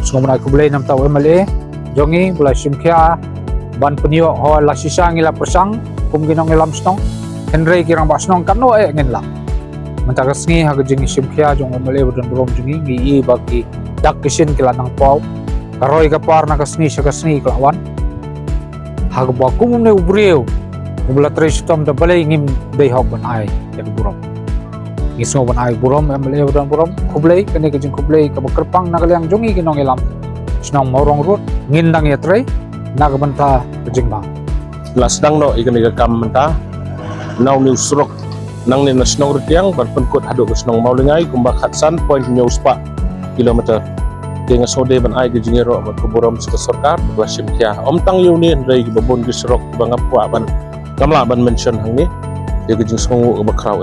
Sungguh aku boleh nam tahu MLA jongi boleh simkia ban penio ho la sisang ila persang kum ginong ilam stong Henry kirang basnong kano ngin lang mentakas ngi ha jing simkia jong MLA bodon borom jongi ngi bagi dak kisin kila nang pau karoi ka par na kasni sakasni kelawan ha ba kum ne ubreu ubla tres tom da balai ngim dei hok ban ai ya borom ngisno ban ai borom MLA bodon borom kublai kene ka jing kublai ka kerpang na kalyang jongi ginong ilam snong morong rut ngindang ya tre nagbanta kajing bang lasdang no ikan ikan kam menta now news rock nang ni nasnong rutiang berpenkut hadu nasnong maulingai kumbak hatsan point news pa kilometer dengan sode ban ai gejingero mat kuborom sika sarkar basim kia om tang yuni rei babon gisrok bangap wa ban kamla ban mention hang ni ya gejing songu bakrau